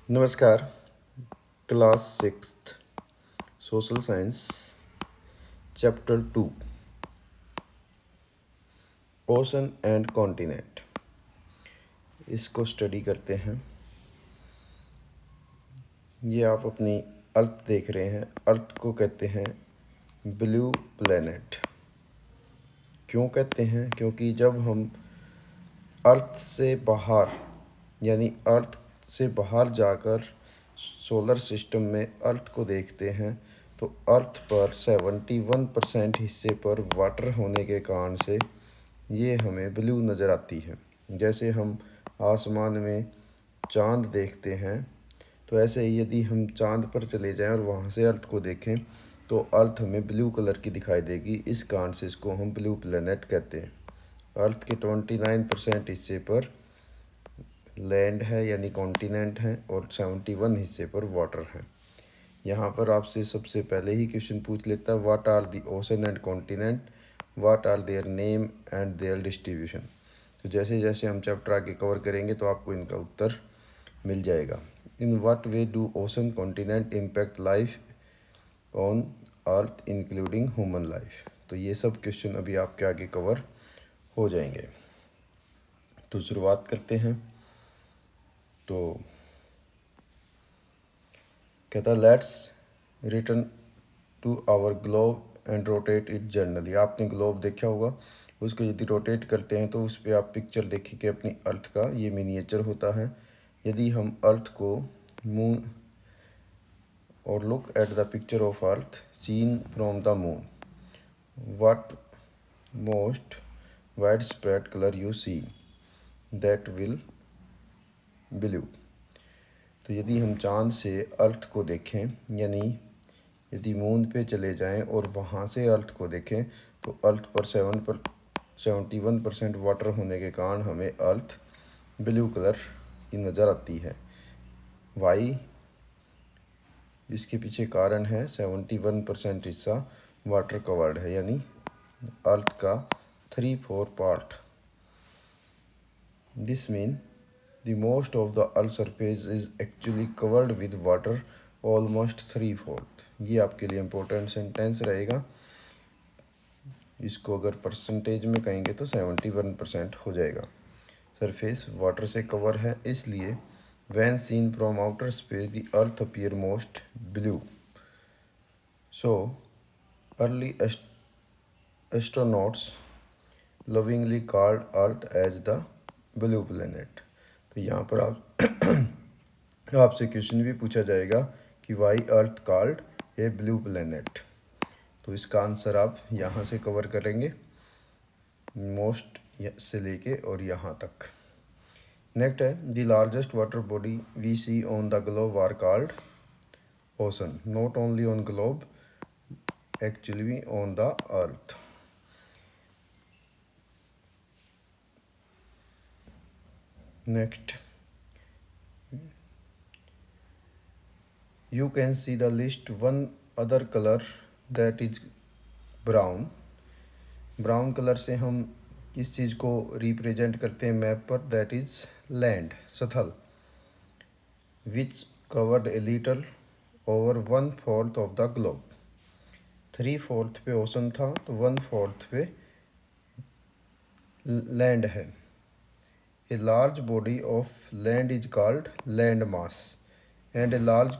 नमस्कार। Class sixth social science chapter 2 ocean and continent, इसको study करते हैं। ये आप अपनी अर्थ देख रहे हैं। अर्थ को कहते हैं ब्लू प्लेनेट। क्यों कहते हैं? क्योंकि जब हम अर्थ से बाहर यानी अर्थ से बाहर जाकर सोलर सिस्टम में अर्थ को देखते हैं तो अर्थ पर 71% हिस्से पर वाटर होने के कारण से ये हमें ब्लू नज़र आती है। जैसे हम आसमान में चांद देखते हैं तो ऐसे ही यदि हम चांद पर चले जाएं और वहाँ से अर्थ को देखें तो अर्थ हमें ब्लू कलर की दिखाई देगी। इस कारण से इसको हम ब्लू प्लेनेट कहते हैं। अर्थ के 29% हिस्से पर लैंड है यानी कॉन्टिनेंट है और 71 हिस्से पर वाटर है। यहाँ पर आपसे सबसे पहले ही क्वेश्चन पूछ लेता है, what are the ocean and continent, what are their name and their distribution. तो जैसे जैसे हम चैप्टर आगे कवर करेंगे तो आपको इनका उत्तर मिल जाएगा। In what way do ocean continent impact life on earth including human life. तो ये सब क्वेश्चन अभी आपके आगे कवर हो जाएंगे। तो शुरुआत करते हैं। तो कहता है let's return to our globe and rotate it generally. आपने ग्लोब देखा होगा, उसको यदि रोटेट करते हैं तो उस पर आप पिक्चर देखेंगे अपनी अर्थ का, ये मिनिएचर होता है। यदि हम अर्थ को मून और look at the picture of earth seen from the moon, what most wide spread colour you see, that will blue. तो यदि हम चांद से अर्थ को देखें यानी यदि मून पे चले जाएं और वहाँ से अर्थ को देखें तो अर्थ पर 71% वाटर होने के कारण हमें अर्थ ब्लू कलर की नज़र आती है। वाई, इसके पीछे कारण है 71% हिस्सा वाटर कवर्ड है यानी अर्थ का 3/4 part. This mean the most of the earth surface is actually covered with water almost 3/4। ये आपके लिए इम्पोर्टेंट सेंटेंस रहेगा। इसको अगर परसेंटेज में कहेंगे तो 71% हो जाएगा। सरफेस वाटर से कवर है, इसलिए when seen from outer space the earth appear most blue। so early astronauts lovingly called earth as the blue planet। तो यहाँ पर आपसे क्वेश्चन भी पूछा जाएगा कि why earth called a blue planet. तो इसका आंसर आप यहाँ से कवर करेंगे, मोस्ट से लेके और यहाँ तक। नेक्स्ट है the largest water body we see on the globe are called ocean, not only on globe actually on the earth. Next, you can see the list one other color that is brown। Brown colour से हम किस चीज़ को represent करते हैं map पर, that is land, सथल, which covered a little over 1/4 of the globe. 3/4 पे ocean था तो 1/4 पे लैंड है। A large body of land is called land mass and a large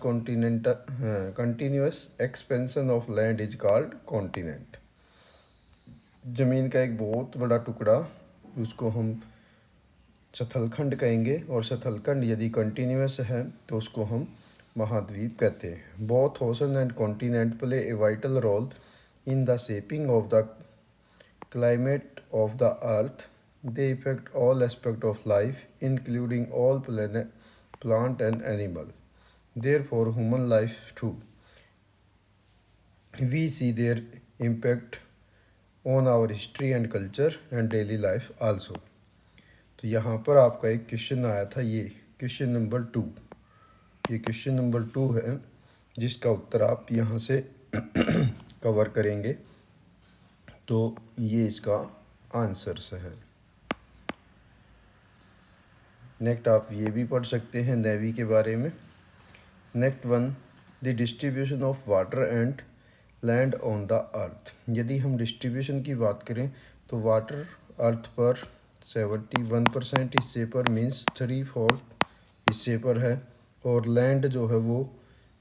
continuous expansion of land is called continent। ज़मीन का एक बहुत बड़ा टुकड़ा, उसको हम सतलखंड कहेंगे, और सतलखंड यदि कंटिन्यूस है तो उसको हम महाद्वीप कहते हैं। Both ocean and continent play a vital role in the shaping of the climate of the earth. They effect all aspect of life including all plant and animal, therefore human life too। We see their impact on our history and culture and daily life also। तो यहाँ पर आपका एक question आया था, ये question number 2। ये question number 2 है जिसका उत्तर आप यहाँ से कवर करेंगे। तो ये इसका आंसर्स है। नेक्स्ट आप ये भी पढ़ सकते हैं नेवी के बारे में। Next one, the distribution of water and land on the अर्थ। यदि हम डिस्ट्रीब्यूशन की बात करें तो वाटर अर्थ पर 71% हिस्से पर मीन्स 3/4 हिस्से पर है, और लैंड जो है वो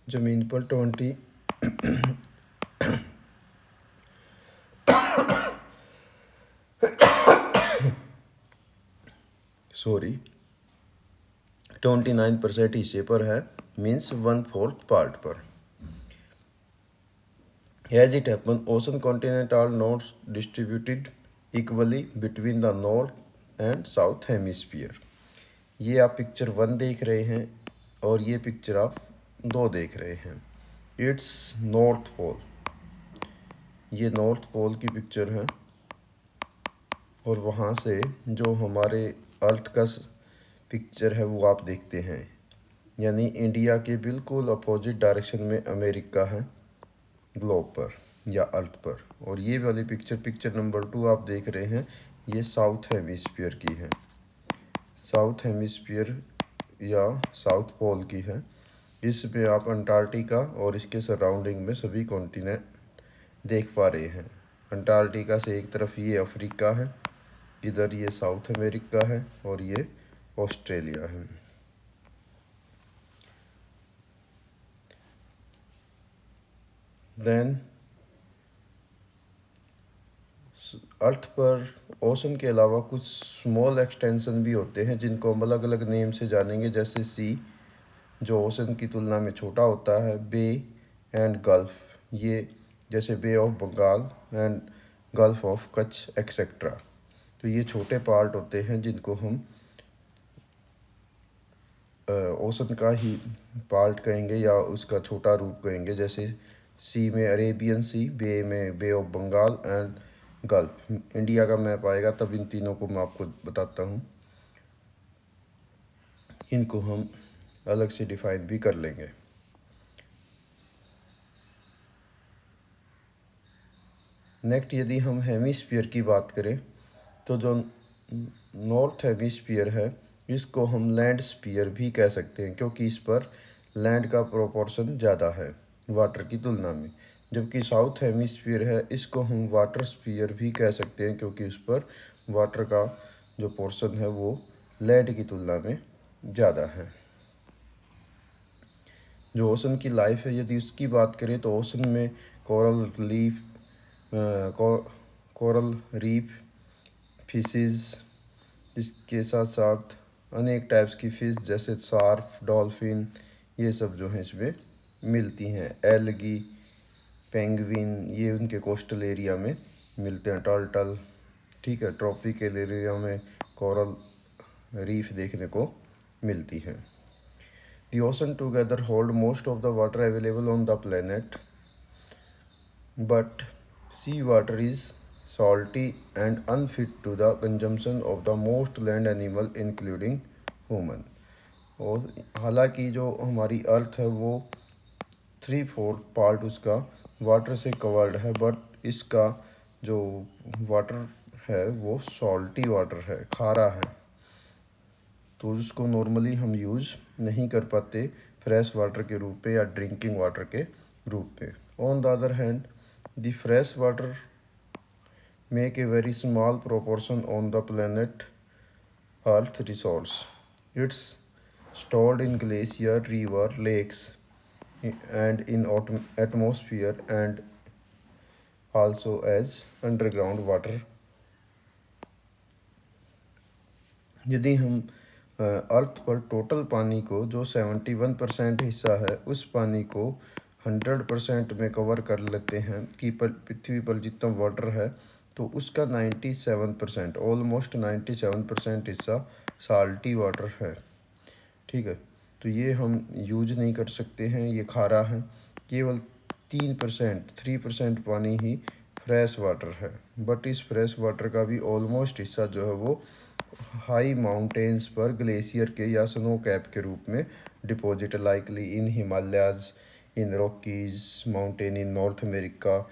ज़मीन पर 29% हिस्से पर है, मीन्स 1/4 पार्ट पर। As it happens, ocean continent are not distributed equally between the north and south hemisphere। ये आप पिक्चर 1 देख रहे हैं और ये पिक्चर आप 2 देख रहे हैं। इट्स नॉर्थ पोल, ये नॉर्थ पोल की पिक्चर है, और वहाँ से जो हमारे अर्थ का पिक्चर है वो आप देखते हैं, यानी इंडिया के बिल्कुल अपोजिट डायरेक्शन में अमेरिका है ग्लोब पर या अर्थ पर। और ये वाली पिक्चर नंबर 2 आप देख रहे हैं, ये साउथ हेमिस्फीयर की है, साउथ हेमिस्फीयर या साउथ पोल की है। इसमें आप अंटार्कटिका और इसके सराउंडिंग में सभी कॉन्टिनेंट देख पा रहे हैं। अंटार्कटिका से एक तरफ ये अफ्रीका है, इधर ये साउथ अमेरिका है, और ये ऑस्ट्रेलिया है। देन अर्थ पर ओशन के अलावा कुछ स्मॉल एक्सटेंशन भी होते हैं जिनको हम अलग अलग नेम से जानेंगे, जैसे सी जो ओशन की तुलना में छोटा होता है, बे एंड गल्फ, ये जैसे bay of Bengal and gulf of Kutch etcetera. तो ये छोटे पार्ट होते हैं जिनको हम ओशन का ही पार्ट कहेंगे या उसका छोटा रूप कहेंगे, जैसे सी में अरेबियन सी, बे में bay of Bengal and gulf. India का मैप आएगा तब इन तीनों को मैं आपको बताता हूँ, इनको हम अलग से डिफाइन भी कर लेंगे। नेक्स्ट, यदि हम हेमिस्फीयर की बात करें तो जो नॉर्थ हेमिस्फीयर है इसको हम लैंड स्फीयर भी कह सकते हैं, क्योंकि इस पर लैंड का प्रोपोर्शन ज़्यादा है वाटर की तुलना में। जबकि साउथ हेमिस्फीयर है इसको हम वाटर स्फीयर भी कह सकते हैं, क्योंकि उस पर वाटर का जो पोर्शन है वो लैंड की तुलना में ज़्यादा है। जो ओशन की लाइफ है यदि उसकी बात करें तो ओशन में कोरल रीफ, फिशेस, इसके साथ साथ अनेक टाइप्स की फ़िश जैसे शार्क, डॉल्फिन, ये सब जो हैं इसमें मिलती हैं। एलगी, पेंगुइन, ये उनके कोस्टल एरिया में मिलते हैं। टर्टल, ठीक है, ट्रॉपिकल एरिया में कोरल रीफ देखने को मिलती हैं। The ocean together hold most of the water available on the planet, but sea water is salty and unfit to the consumption of the most land animal including human। और हालांकि जो हमारी अर्थ है वो 3/4 पार्ट उसका वाटर से covered है, but इसका जो वाटर है वो सॉल्टी वाटर है, खारा है, तो उसको नॉर्मली हम यूज़ नहीं कर पाते फ्रेश वाटर के रूप पे या ड्रिंकिंग वाटर के रूप पे। On the other hand, the fresh water make a very small proportion on the planet earth resource. It's stored in glacier, river, lakes, and in atmosphere and also as underground water। यदि हम अर्थ पर total पानी को जो 71% हिस्सा है उस पानी को 100% में कवर कर लेते हैं कि पृथ्वी पर जितना वाटर है तो उसका 97%, ऑलमोस्ट 97% हिस्सा साल्टी वाटर है, ठीक है। तो ये हम यूज नहीं कर सकते हैं, ये खारा है। केवल 3% पानी ही फ्रेश वाटर है, बट इस फ्रेश वाटर का भी ऑलमोस्ट हिस्सा जो है वो हाई माउंटेन्स पर ग्लेशियर के या स्नो कैप के रूप में deposit, likely in Himalayas, in Rockies mountain in North America,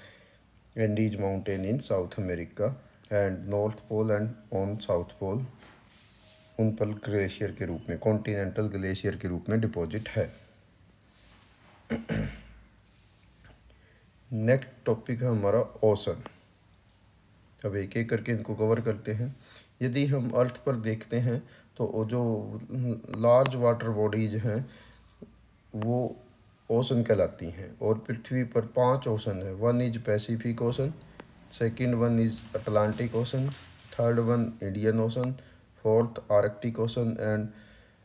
Andes mountain in South America, and North Pole and on South Pole उन पर ग्लेशियर के रूप में, कॉन्टिनेंटल ग्लेशियर के रूप में डिपॉजिट है। नेक्स्ट टॉपिक है हमारा ओशन। अब एक एक करके इनको कवर करते हैं। यदि हम अर्थ पर देखते हैं तो वो जो लार्ज वाटर बॉडीज हैं वो ओशन कहलाती हैं, और पृथ्वी पर 5 ओशन है। One is Pacific ocean, second one is Atlantic ocean, third one Indian ocean, fourth Arctic ocean and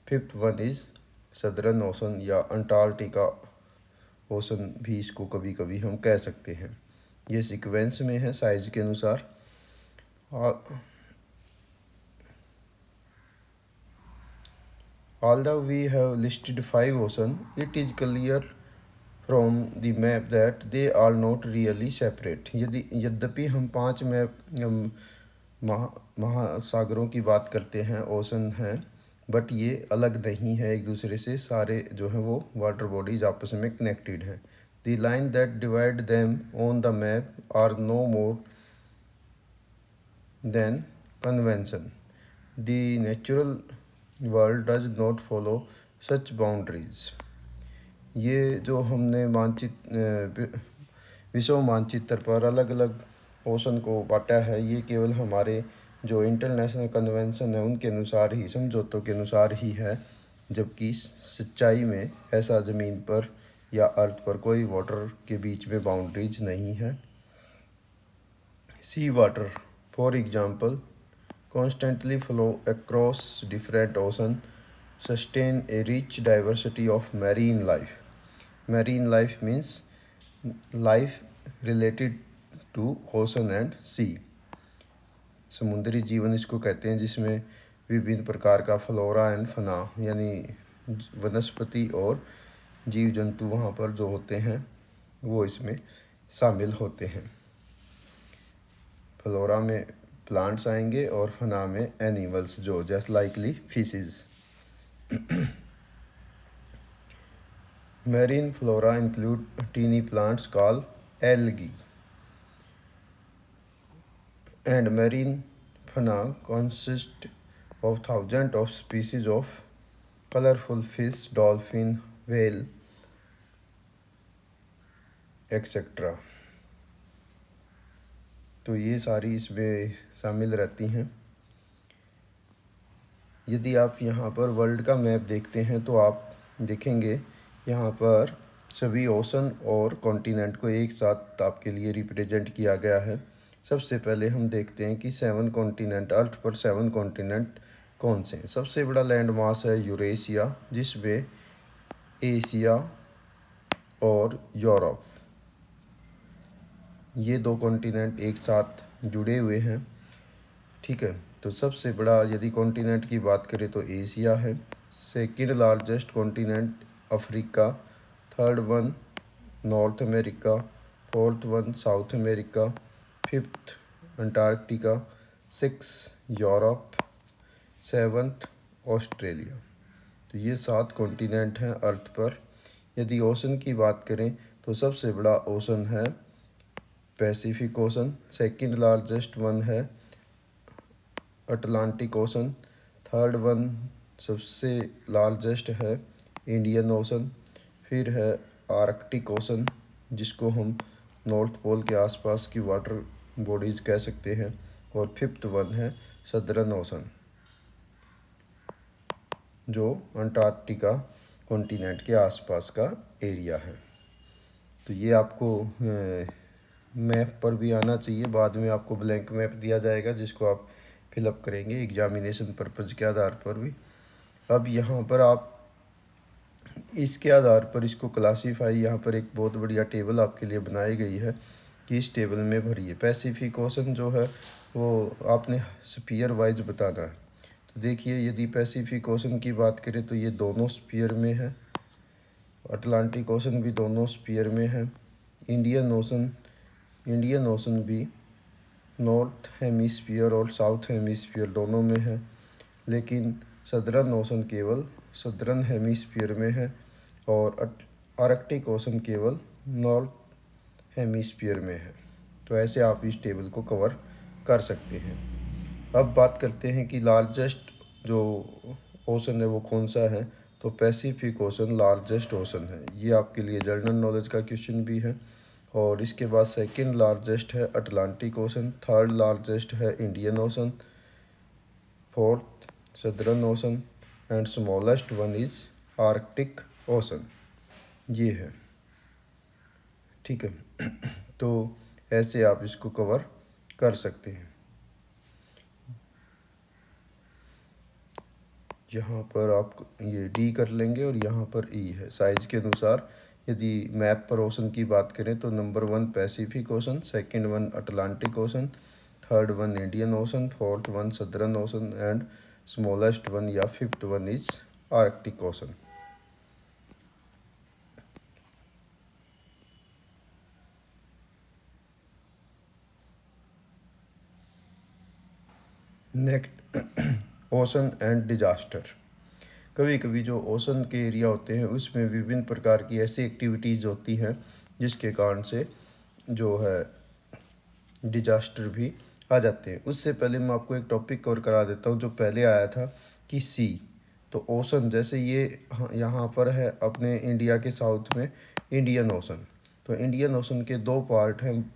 fifth one is southern ocean या अंटार्कटिका ओशन भी इसको कभी कभी हम कह सकते हैं। ये सीक्वेंस में है साइज के अनुसार। Although we have listed 5 oceans, it is clear from the map that they are not really separate। यद्यपि हम 5 महासागरों की बात करते हैं, ओशन हैं, बट ये अलग नहीं है एक दूसरे से। सारे जो हैं वो वाटर बॉडीज आपस में कनेक्टेड हैं। The line that divide them on the map are no more than convention. The natural world does not follow such boundaries. ये जो हमने विश्व मानचित्र पर अलग अलग ओशन को बांटा है, ये केवल हमारे जो इंटरनेशनल कन्वेंशन है उनके अनुसार ही, समझौतों के अनुसार ही है, जबकि सच्चाई में ऐसा ज़मीन पर या अर्थ पर कोई वाटर के बीच में बाउंड्रीज नहीं है। Sea water for example constantly flow across different oceans, sustain a rich diversity of marine life. Marine life means life related to ocean and sea. समुद्री जीवन इसको कहते हैं, जिसमें विभिन्न प्रकार का फ्लोरा एंड फना यानी वनस्पति और जीव जंतु वहाँ पर जो होते हैं वो इसमें शामिल होते हैं। फ्लोरा में प्लांट्स आएंगे और फना में एनिमल्स, जो just likely fishes. Marine flora include tiny plants called algae, and marine fauna consist of thousands of species of colorful fish, dolphin, whale, etc. तो ये सारी इसमें शामिल रहती हैं। यदि आप यहाँ पर वर्ल्ड का मैप देखते हैं तो आप देखेंगे यहाँ पर सभी ओशन और कॉन्टिनेंट को एक साथ आपके लिए रिप्रेजेंट किया गया है। सबसे पहले हम देखते हैं कि 7 कॉन्टिनेंट, अर्थ पर 7 कॉन्टिनेंट कौन से हैं। सबसे बड़ा लैंड मास है यूरेशिया, जिसमें एशिया और यूरोप, ये 2 कॉन्टिनेंट एक साथ जुड़े हुए हैं। ठीक है, तो सबसे बड़ा यदि कॉन्टिनेंट की बात करें तो एशिया है। Second largest continent Africa, third one north America, fourth one south America, fifth Antarctica, 6 Europe, 7th Australia. तो ये 7 कॉन्टिनेंट हैं अर्थ पर। यदि ओशन की बात करें तो सबसे बड़ा ओशन है Pacific ocean, second largest one है अटलांटिक ओशन, थर्ड वन सबसे लार्जेस्ट है इंडियन ओशन, फिर है आर्कटिक ओशन जिसको हम नॉर्थ पोल के आसपास की वाटर बॉडीज़ कह सकते हैं, और फिफ्थ वन है सदर्न ओशन जो अंटार्कटिका कॉन्टिनेंट के आसपास का एरिया है। तो ये आपको मैप पर भी आना चाहिए। बाद में आपको ब्लैंक मैप दिया जाएगा जिसको आप फिलअप करेंगे एग्जामिनेशन पर्पज़ के आधार पर भी। अब यहाँ पर आप इसके आधार पर इसको क्लासीफाई, यहाँ पर एक बहुत बढ़िया टेबल आपके लिए बनाई गई है कि इस टेबल में भरिए। पैसिफिक ओशन जो है वो आपने स्फीयर वाइज बताना है। तो देखिए, यदि पैसिफिक ओशन की बात करें तो ये दोनों स्फीयर में है, अटलांटिक ओशन भी दोनों स्फीयर में है, इंडियन ओशन भी नॉर्थ हेमिस्फीयर और साउथ हेमिस्फीयर दोनों में है, लेकिन सदर्न ओशन केवल सदर्न हेमिस्फीयर में है और आर्कटिक ओशन केवल नॉर्थ हेमिस्फीयर में है। तो ऐसे आप इस टेबल को कवर कर सकते हैं। अब बात करते हैं कि लार्जेस्ट जो ओशन है वो कौन सा है। तो पैसिफिक ओशन लार्जेस्ट ओशन है। ये आपके लिए जनरल नॉलेज का क्वेश्चन भी है। और इसके बाद सेकंड लार्जेस्ट है अटलांटिक ओशन, थर्ड लार्जेस्ट है Indian ocean, fourth southern ocean and smallest one is Arctic ocean. ये है, ठीक है। तो ऐसे आप इसको कवर कर सकते हैं। यहाँ पर आप ये डी कर लेंगे और यहाँ पर ई है साइज़ के अनुसार। यदि मैप पर ओशन की बात करें तो number 1 Pacific ocean, second one Atlantic ocean, third one Indian ocean, fourth one southern ocean and smallest one या fifth one is Arctic ocean. Next ocean and disaster. कभी कभी जो ओशन के एरिया होते हैं उसमें विभिन्न प्रकार की ऐसी एक्टिविटीज़ होती हैं जिसके कारण से जो है डिजास्टर भी आ जाते हैं। उससे पहले मैं आपको एक टॉपिक कवर करा देता हूँ जो पहले आया था कि सी। तो ओशन जैसे ये यहाँ पर है अपने इंडिया के साउथ में इंडियन ओशन। तो इंडियन ओशन के दो पार्ट हैं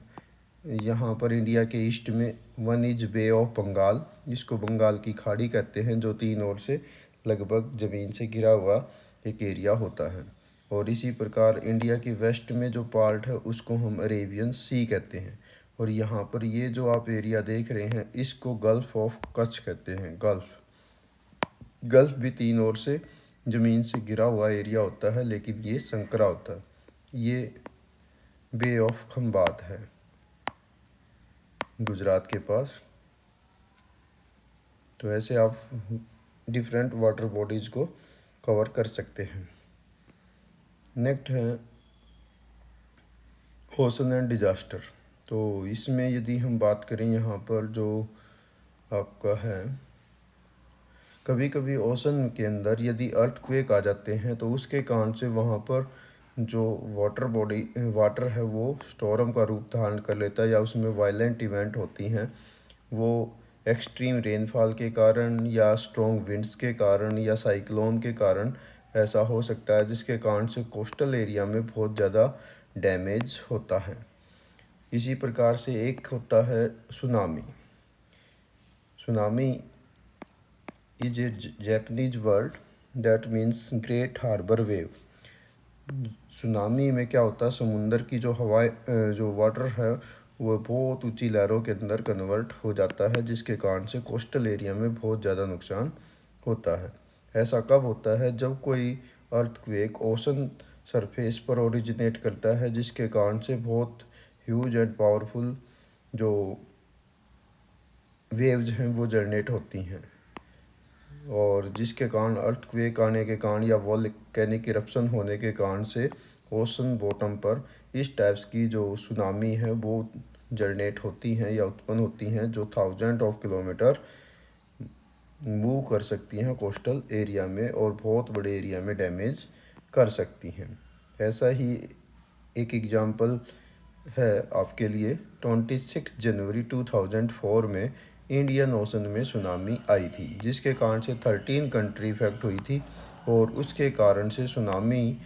यहाँ पर इंडिया के ईस्ट में। One is Bay of Bengal, जिसको बंगाल की खाड़ी कहते हैं, जो तीन ओर से लगभग ज़मीन से घिरा हुआ एक एरिया होता है। और इसी प्रकार इंडिया के वेस्ट में जो पार्ट है उसको हम अरेबियन सी कहते हैं। और यहाँ पर ये जो आप एरिया देख रहे हैं इसको गल्फ़ ऑफ कच्छ कहते हैं। गल्फ़ भी तीन ओर से ज़मीन से घिरा हुआ एरिया होता है, लेकिन ये संकरा होता है। ये बे ऑफ खंबात है गुजरात के पास। तो ऐसे आप डिफरेंट वाटर बॉडीज़ को कवर कर सकते हैं। नेक्स्ट है ओशन एंड डिजास्टर। तो इसमें यदि हम बात करें यहाँ पर जो आपका है, कभी कभी ओशन के अंदर यदि अर्थक्वेक आ जाते हैं तो उसके कारण से वहाँ पर जो वाटर है वो स्टॉर्म का रूप धारण कर लेता है, या उसमें वायलेंट इवेंट होती हैं। वो एक्सट्रीम रेनफॉल के कारण या स्ट्रॉन्ग विंड्स के कारण या साइक्लोन के कारण ऐसा हो सकता है, जिसके कारण से कोस्टल एरिया में बहुत ज़्यादा डैमेज होता है। इसी प्रकार से एक होता है tsunami. Tsunami is a Japanese word that means great harbour wave. Tsunami में क्या होता है, समुंदर की जो हवाएं जो वाटर है वो बहुत ऊंची लहरों के अंदर कन्वर्ट हो जाता है, जिसके कारण से कोस्टल एरिया में बहुत ज़्यादा नुकसान होता है। ऐसा कब होता है, जब कोई अर्थक्वेक ओशन सरफेस पर ओरिजिनेट करता है, जिसके कारण से बहुत ह्यूज एंड पावरफुल जो वेव्स हैं वो जनरेट होती हैं। और जिसके कारण अर्थक्वेक आने के कारण या वोल्केनिक इरप्शन होने के कारण से ओशन बॉटम पर इस टाइप्स की जो सुनामी है वो जनरेट होती हैं या उत्पन्न होती हैं, जो थाउजेंड ऑफ किलोमीटर मूव कर सकती हैं कोस्टल एरिया में और बहुत बड़े एरिया में डैमेज कर सकती हैं। ऐसा ही एक एग्जांपल है आपके लिए। 26 जनवरी 2004 में इंडियन ओशन में सुनामी आई थी, जिसके कारण से 13 कंट्री इफेक्ट हुई थी। और उसके कारण से सुनामी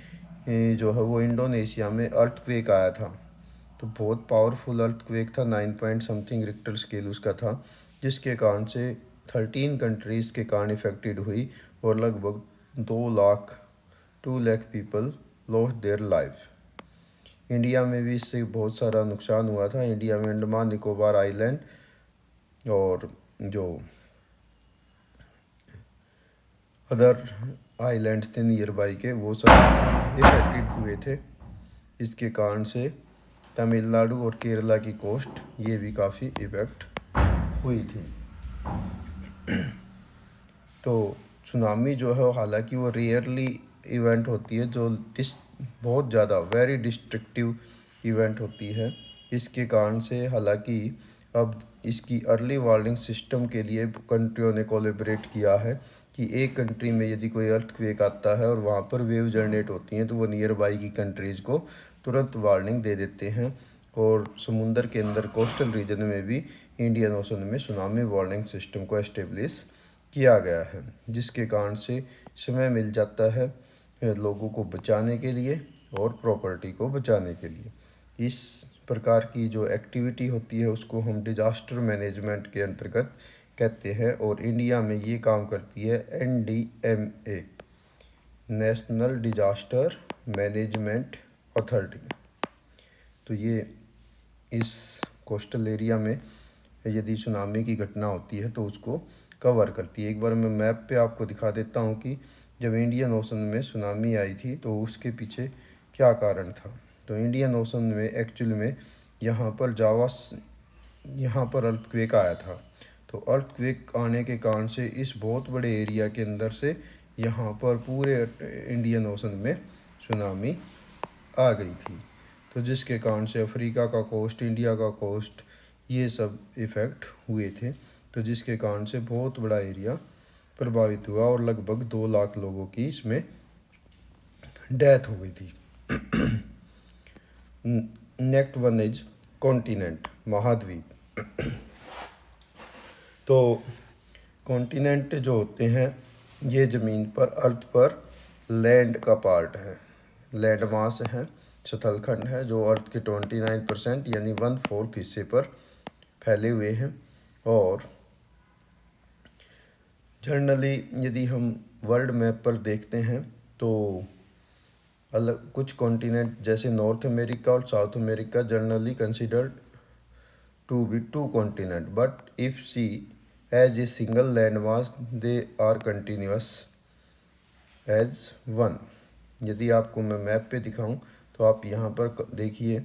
जो है वो इंडोनेशिया में अर्थक्वेक आया था। तो बहुत पावरफुल अर्थक्वेक था, 9 पॉइंट समथिंग रिक्टर स्केल उसका था, जिसके कारण से 13 कंट्रीज़ के कारण इफेक्टेड हुई और लगभग 2 lakh people lost their life. India में भी इससे बहुत सारा नुकसान हुआ था। इंडिया में अंडमान निकोबार आइलैंड और जो अदर आइलैंड्स थे नियर बाई के वो सब इफेक्टेड हुए थे। इसके कारण से तमिलनाडु और केरला की कोस्ट ये भी काफ़ी इफेक्ट हुई थी। तो सुनामी जो है हालांकि वो रेयरली इवेंट होती है, जो बहुत ज़्यादा वेरी डिस्ट्रक्टिव इवेंट होती है। इसके कारण से हालांकि अब इसकी अर्ली वार्निंग सिस्टम के लिए कंट्रियों ने कोलैबोरेट किया है कि एक कंट्री में यदि कोई अर्थक्वेक आता है और वहाँ पर वेव जनरेट होती हैं तो वो नियर बाई की कंट्रीज़ को तुरंत वार्निंग दे देते हैं। और समुंदर के अंदर कोस्टल रीजन में भी इंडियन ओशन में सुनामी वार्निंग सिस्टम को एस्टेब्लिश किया गया है, जिसके कारण से समय मिल जाता है लोगों को बचाने के लिए और प्रॉपर्टी को बचाने के लिए। इस प्रकार की जो एक्टिविटी होती है उसको हम डिजास्टर मैनेजमेंट के अंतर्गत कहते हैं, और इंडिया में ये काम करती है NDMA, national disaster management authority. तो ये इस कोस्टल एरिया में यदि सुनामी की घटना होती है तो उसको कवर करती है। एक बार मैं मैप पे आपको दिखा देता हूँ कि जब इंडियन ओशन में सुनामी आई थी तो उसके पीछे क्या कारण था। तो इंडियन ओशन में एक्चुअल में यहाँ पर अर्थक्वेक आया था। तो अर्थक्वेक आने के कारण से इस बहुत बड़े एरिया के अंदर से यहाँ पर पूरे इंडियन ओशन में सुनामी आ गई थी। तो जिसके कारण से अफ्रीका का कोस्ट, इंडिया का कोस्ट, ये सब इफ़ेक्ट हुए थे। तो जिसके कारण से बहुत बड़ा एरिया प्रभावित हुआ और लगभग 2 लाख लोगों की इसमें डेथ हो गई थी। नेक्स्ट वन इज कॉन्टिनेंट, महाद्वीप। तो कॉन्टिनेंट जो होते हैं ये ज़मीन पर, अर्थ पर लैंड का पार्ट है, लैंड मास है, सतलखंड है जो अर्थ के 29% यानी 1/4 हिस्से पर फैले हुए हैं। और जनरली यदि हम वर्ल्ड मैप पर देखते हैं तो अलग कुछ कॉन्टिनेंट जैसे नॉर्थ अमेरिका और South America generally considered to be 2 continent, but if see as a single land mass they are continuous as one. यदि आपको मैं मैप पे दिखाऊं तो आप यहाँ पर देखिए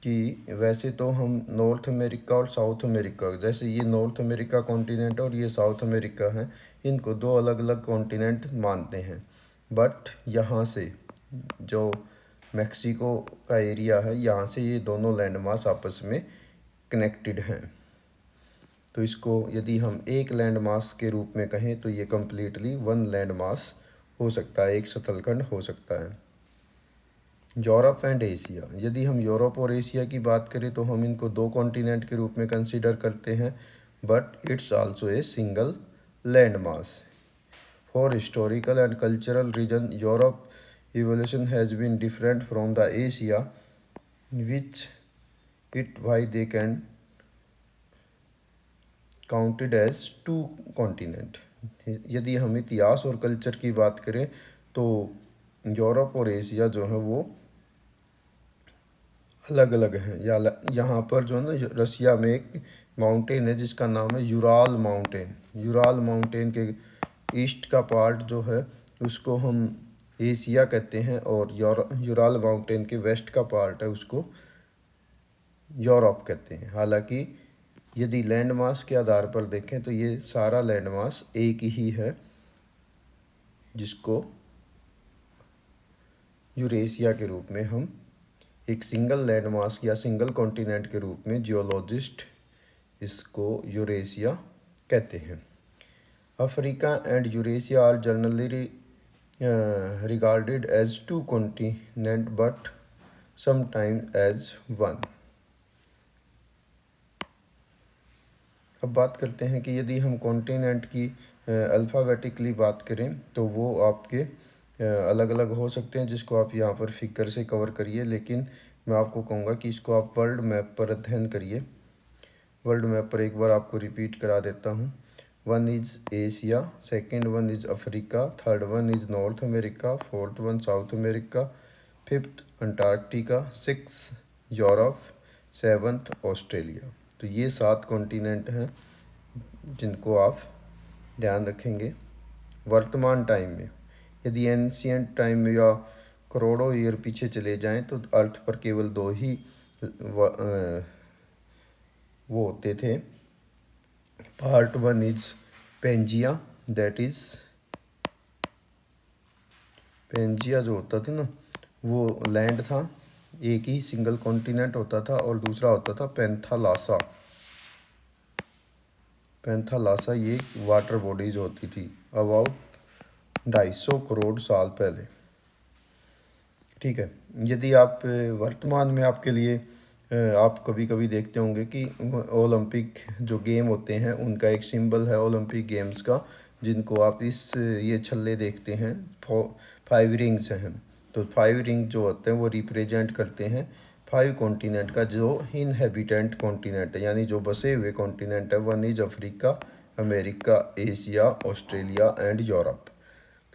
कि वैसे तो हम नॉर्थ अमेरिका और साउथ अमेरिका, जैसे ये नॉर्थ अमेरिका कॉन्टिनेंट और ये साउथ अमेरिका है, इनको 2 अलग अलग कॉन्टिनेंट मानते हैं। बट यहाँ से जो मैक्सिको का एरिया है यहाँ से ये दोनों लैंड मास आपस में कनेक्टेड हैं। तो इसको यदि हम एक लैंड मास के रूप में कहें तो ये कम्प्लीटली 1 लैंड मास हो सकता है, एक सतलखंड हो सकता है। यूरोप एंड एशिया, यदि हम यूरोप और एशिया की बात करें तो हम इनको 2 कॉन्टिनेंट के रूप में कंसीडर करते हैं, but it's also a single land mass. For historical and cultural reason Europe evolution has been different from the Asia, which it why they can counted as 2 continent। यदि हम इतिहास और कल्चर की बात करें तो यूरोप और एशिया जो है वो अलग अलग हैं। यहाँ पर जो है ना रसिया में एक माउंटेन है जिसका नाम है यूराल माउंटेन। यूराल माउंटेन के ईस्ट का पार्ट जो है उसको हम एशिया कहते हैं, और यूराल माउंटेन के वेस्ट का पार्ट है उसको यूरोप कहते हैं। हालांकि यदि लैंड मास के आधार पर देखें तो ये सारा लैंड मास एक ही है जिसको यूरेशिया के रूप में हम एक सिंगल लैंड मास या सिंगल कॉन्टिनेंट के रूप में जियोलॉजिस्ट इसको यूरेशिया कहते हैं। Africa and Eurasia are generally regarded as 2 continent but sometimes as 1। अब बात करते हैं कि यदि हम कॉन्टिनेंट की अल्फ़ाबेटिकली बात करें तो वो आपके अलग अलग हो सकते हैं, जिसको आप यहाँ पर फिगर से कवर करिए, लेकिन मैं आपको कहूँगा कि इसको आप वर्ल्ड मैप पर अध्ययन करिए। वर्ल्ड मैप पर एक बार आपको रिपीट करा देता हूँ। 1 is Asia, second 1 is Africa, third 1 is north America, fourth 1 south America, fifth Antarctica, 6 Europe, 7th Australia. तो ये 7 कॉन्टिनेंट हैं जिनको आप ध्यान रखेंगे। वर्तमान टाइम में यदि एंशियंट टाइम में या करोड़ों ईयर पीछे चले जाएं तो अर्थ पर केवल 2 ही वो होते थे। Part 1 is Pangaea, that is Pangaea जो होता था ना वो लैंड था, एक ही सिंगल कॉन्टिनेंट होता था, और दूसरा होता था पेंथालासा। पेंथालासा ये वाटर बॉडीज होती थी अबाउट 250 करोड़ साल पहले। ठीक है। यदि आप वर्तमान में आपके लिए आप कभी कभी देखते होंगे कि ओलंपिक जो गेम होते हैं उनका एक सिंबल है ओलंपिक गेम्स का, जिनको आप इस ये छल्ले देखते हैं, 5 रिंग्स हैं। तो 5 रिंग जो होते हैं वो रिप्रेजेंट करते हैं 5 कॉन्टिनेंट का, जो इनहेबिटेंट कॉन्टिनेंट है, यानी जो बसे हुए कॉन्टिनेंट है। One is Africa, America, Asia, Australia and Europe.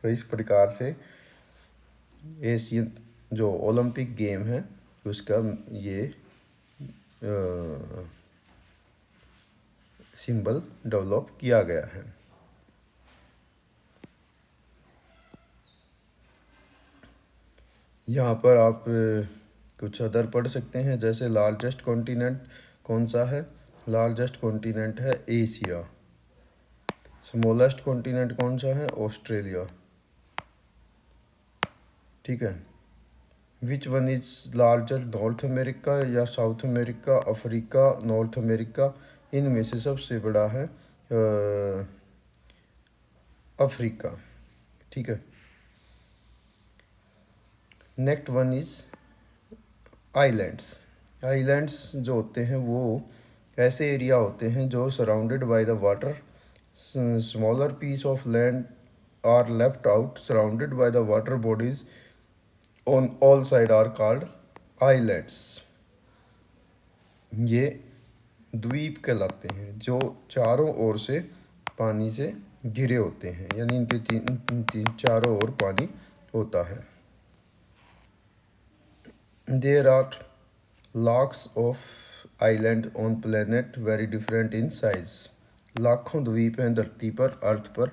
तो इस प्रकार से एशियन जो ओलंपिक गेम है उसका ये सिंबल डेवलप किया गया है। यहाँ पर आप कुछ अदर पढ़ सकते हैं, जैसे लार्जेस्ट कॉन्टिनेंट कौन सा है। लार्जेस्ट कॉन्टिनेंट है एशिया। स्मॉलेस्ट कॉन्टिनेंट कौन सा है, ऑस्ट्रेलिया। ठीक है। Which one is larger, North America या South America, Africa, North America. इनमें से सबसे बड़ा है अफ्रीका। ठीक है। Next one is islands. Islands जो होते हैं वो ऐसे एरिया होते हैं जो surrounded by the water. Smaller piece of land are left out surrounded by the water bodies on all side are called islands. ये द्वीप कहलाते हैं जो चारों ओर से पानी से घिरे होते हैं, यानी इनके तीन चारों ओर पानी होता है। There are lakhs of island on planet very different in size. लाखों द्वीप हैं धरती पर, अर्थ पर।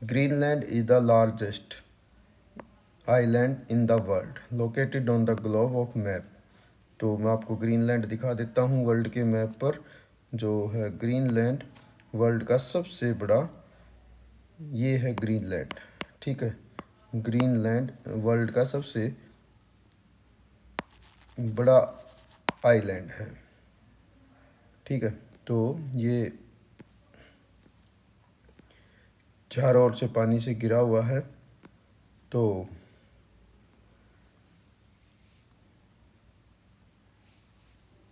Greenland is the largest island in the world located on the globe of map. तो मैं आपको ग्रीनलैंड दिखा देता हूँ वर्ल्ड के मैप पर। जो है ग्रीनलैंड वर्ल्ड का सबसे बड़ा ये है ग्रीनलैंड। ठीक है। ग्रीनलैंड वर्ल्ड का सबसे बड़ा आइलैंड है। ठीक है। तो ये चारों ओर से पानी से घिरा हुआ है। तो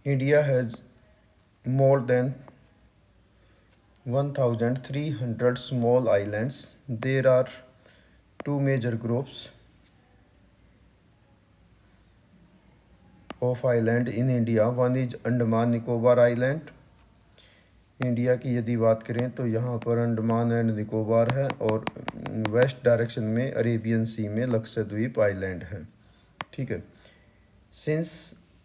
India has more than 1300 small islands. There are two major groups of island in India. One is Andaman Nicobar Island. India की यदि बात करें तो यहाँ पर अंडमान एंड निकोबार है, और वेस्ट डायरेक्शन में अरेबियन सी में लक्षद्वीप आइलैंड है। ठीक है। Since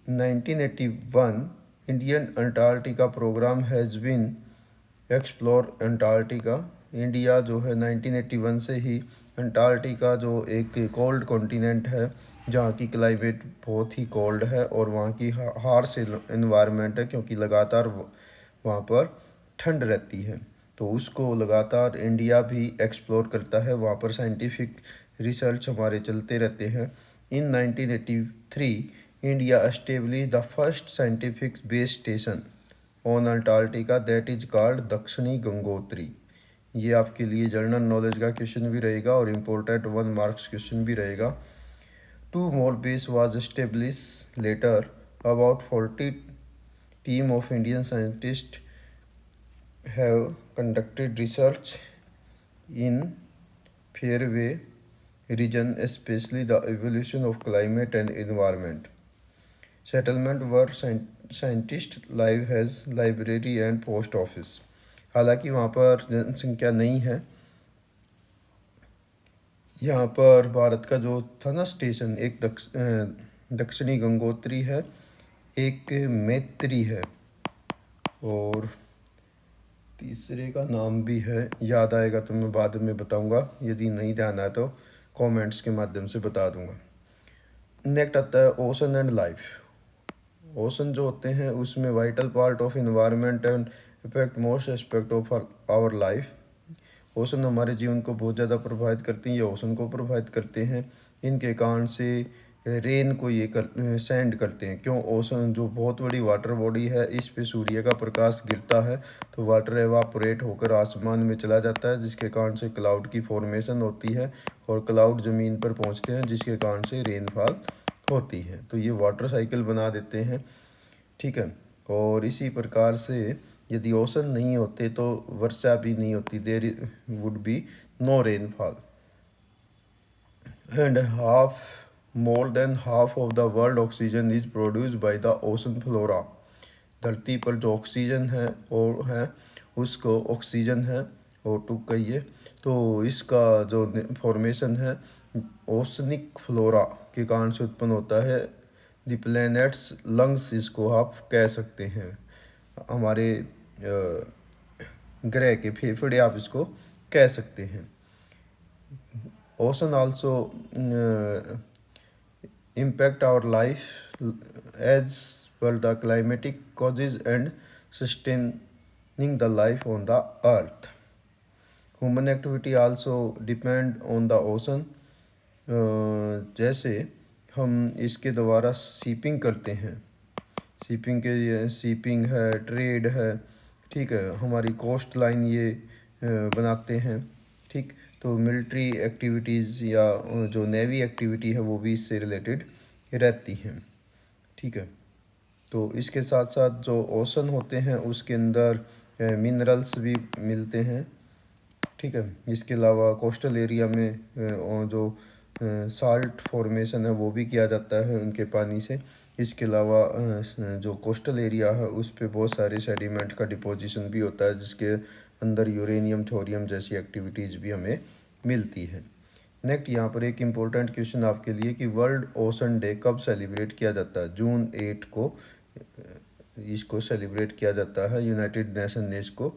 1981 Indian Antarctica programme has been explore Antarctica. India जो है 1981 से ही अंटार्कटिका जो एक कोल्ड कॉन्टिनेंट है, जहाँ की क्लाइमेट बहुत ही कोल्ड है और वहाँ की हार्श इन्वायरमेंट है, क्योंकि लगातार वहाँ पर ठंड रहती है। तो उसको लगातार इंडिया भी एक्सप्लोर करता है। वहाँ पर साइंटिफिक रिसर्च हमारे चलते रहते हैं। इन 1983 India establish the first scientific base station on Antarctica that is called दक्षिणी गंगोत्री। ये आपके लिए जनरल नॉलेज का क्वेश्चन भी रहेगा और इम्पोर्टेंट 1 मार्क्स क्वेश्चन भी रहेगा। 2 more base was established later. About 40 team of Indian scientists have conducted research in fairway region, especially the evolution of climate and environment. Settlement were scientist live has library and post office. हालांकि वहाँ पर जनसंख्या नहीं है। यहाँ पर भारत का जो था ना स्टेशन, एक दक्षिणी गंगोत्री है, एक मैत्री है, और तीसरे का नाम भी है, याद आएगा तो मैं बाद में बताऊंगा, यदि नहीं ध्यान आया तो कमेंट्स के माध्यम से बता दूंगा। नेक्स्ट आता है ओशन एंड लाइफ। ओशन जो होते हैं उसमें vital part of environment and effect most aspect of our life. Ocean हमारे जीवन को बहुत ज़्यादा प्रभावित करती हैं, ये ओशन को प्रभावित करते हैं। इनके कारण से रेन को ये सेंड करते हैं। क्यों? ओशन जो बहुत बड़ी वाटर बॉडी है, इस पे सूर्य का प्रकाश गिरता है तो वाटर एवापोरेट होकर आसमान में चला जाता है, जिसके कारण से क्लाउड की फॉर्मेशन होती है और क्लाउड ज़मीन पर पहुंचते हैं, जिसके कारण से रेनफॉल होती है। तो ये वाटर साइकिल बना देते हैं। ठीक है। और इसी प्रकार से यदि ओशन नहीं होते तो वर्षा भी नहीं होती, there would be no rainfall. And half more than half of the world oxygen is produced by the ocean flora. धरती पर जो ऑक्सीजन है और है उसको ऑक्सीजन है O2 कहिए, तो इसका जो फॉर्मेशन है ओशनिक फ्लोरा के कारण से उत्पन्न होता है। द प्लैनेट्स लंग्स इसको आप कह सकते हैं, हमारे ग्रह के फेफड़े आप इसको कह सकते हैं। Ocean also impact our life as well the climatic causes and sustaining the life on the earth. Human activity also depend on the ocean. जैसे हम इसके द्वारा सीपिंग करते हैं, सीपिंग है, ट्रेड है, ठीक है, हमारी कोस्ट लाइन ये बनाते हैं, ठीक। तो मिलिट्री एक्टिविटीज़ या जो नेवी एक्टिविटी है वो भी इससे रिलेटेड रहती हैं, ठीक है। तो इसके साथ साथ जो ओशन होते हैं उसके अंदर मिनरल्स भी मिलते हैं, ठीक है। इसके अलावा कोस्टल एरिया में जो साल्ट फॉर्मेशन है वो भी किया जाता है उनके पानी से। इसके अलावा जो कोस्टल एरिया है उस पे बहुत सारे सेडिमेंट का डिपोजिशन भी होता है, जिसके अंदर यूरेनियम, थोरियम जैसी एक्टिविटीज़ भी हमें मिलती है। नेक्स्ट यहाँ पर एक इम्पोर्टेंट क्वेश्चन आपके लिए कि वर्ल्ड ओशन डे कब सेलिब्रेट किया जाता है। जून 8 को इसको सेलिब्रेट किया जाता है। यूनाइटेड नेशन ने इसको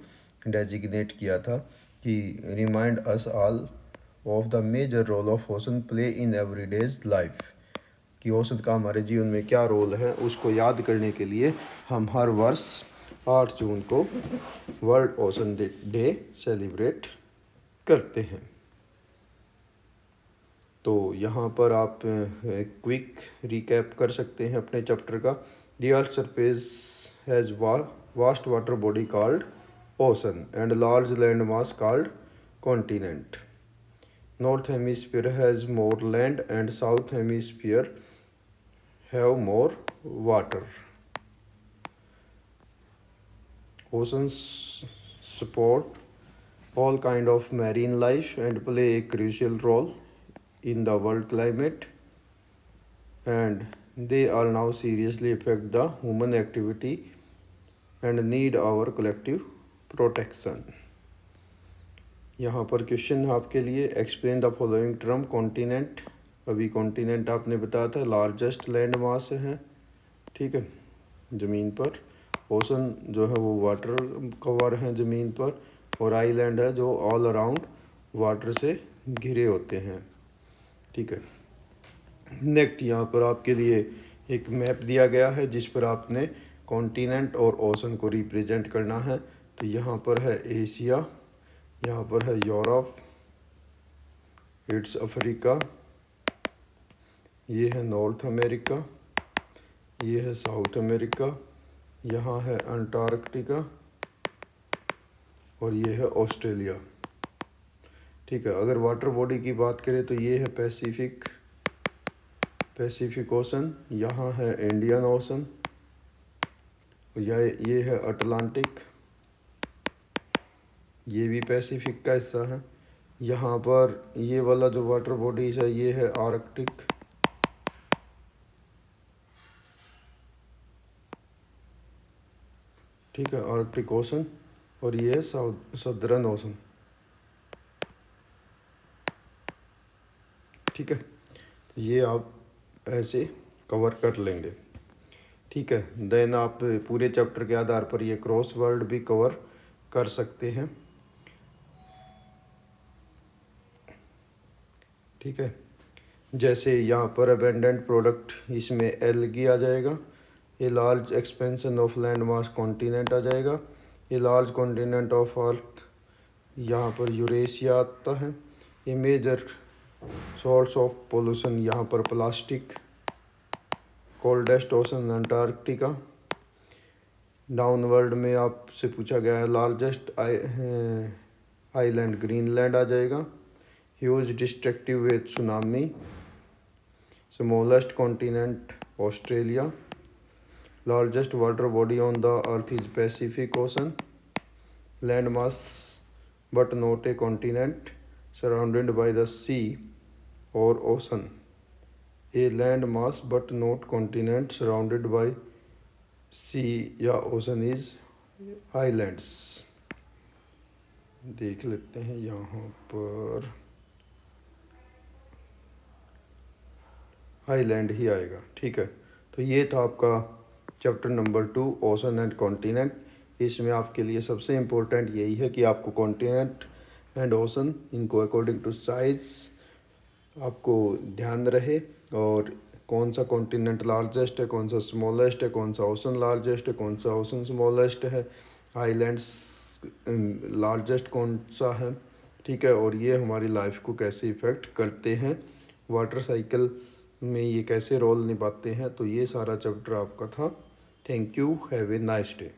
डेजिग्नेट किया था कि remind us all of the major role of ocean play in everydays life, कि औसत का हमारे जीवन में क्या रोल है उसको याद करने के लिए हम हर वर्ष 8 जून को वर्ल्ड ओशन डे सेलिब्रेट करते हैं। तो यहाँ पर आप क्विक रिकैप कर सकते हैं अपने चैप्टर का। The earth surface has vast water body called ocean and large land mass called continent. North hemisphere has more land and south hemisphere have more water. Oceans support all kind of marine life and play a crucial role in the world climate, and they are now seriously affect the human activity and need our collective protection. यहाँ पर question आपके लिए, explain the following term. Continent, अभी continent आपने बताया था largest land mass है, ठीक है, ज़मीन पर। ओशन जो है वो वाटर कवर है ज़मीन पर, और आइलैंड है जो ऑल अराउंड वाटर से घिरे होते हैं, ठीक है। नेक्स्ट यहाँ पर आपके लिए एक मैप दिया गया है जिस पर आपने कॉन्टिनेंट और ओशन को रिप्रेजेंट करना है। तो यहाँ पर है एशिया, यहाँ पर है यूरोप, इट्स अफ्रीका, ये है नॉर्थ अमेरिका, ये है साउथ अमेरिका, यहाँ है अंटार्कटिका, और ये है ऑस्ट्रेलिया, ठीक है। अगर वाटर बॉडी की बात करें तो ये है पैसिफिक ओशन, यहाँ है इंडियन ओशन, ये है अटलांटिक, ये भी पैसिफिक का हिस्सा है। यहाँ पर ये वाला जो वाटर बॉडीज है ये है आर्कटिक, ठीक है, आर्कटिक ओशन, और ये है सदर्न ओशन, ठीक है। ये आप ऐसे कवर कर लेंगे, ठीक है। देन आप पूरे चैप्टर के आधार पर ये क्रॉस वर्ड भी कवर कर सकते हैं, ठीक है। जैसे यहाँ पर अबेंडेंट प्रोडक्ट, इसमें एल्गी आ जाएगा। ये large expansion of land mass continent आ जाएगा। ये लार्ज कॉन्टिनेंट ऑफ अर्थ, यहाँ पर यूरेशिया आता है। ये मेजर सोर्स ऑफ पोल्यूशन, यहाँ पर plastic. Coldest ocean Antarctica. Down world में आपसे पूछा गया है लार्जेस्ट आइलैंड ग्रीनलैंड आ जाएगा। Huge destructive wave tsunami. Smallest continent Australia. Largest water body on the earth is Pacific ocean. Land mass but not a continent surrounded by the sea और ocean. A land mass but not continent surrounded by sea या ocean is islands. देख लेते हैं यहाँ पर island ही आएगा। ठीक है, तो ये था आपका chapter number 2 ocean and continent. इसमें आपके लिए सबसे इम्पोर्टेंट यही है कि आपको कॉन्टिनेंट एंड ओशन इनको अकॉर्डिंग टू साइज आपको ध्यान रहे, और कौन सा कॉन्टिनेंट लार्जेस्ट है, कौन सा स्मॉलेस्ट है, कौन सा ओशन लार्जेस्ट है, कौन सा ओशन स्मॉलेस्ट है, आइलैंड्स लार्जेस्ट कौन सा है। ठीक है, और ये हमारी लाइफ को कैसे इफ़ेक्ट करते हैं, वाटर साइकिल में ये कैसे रोल निभाते हैं। तो ये सारा चैप्टर आपका था। Thank you, have a nice day.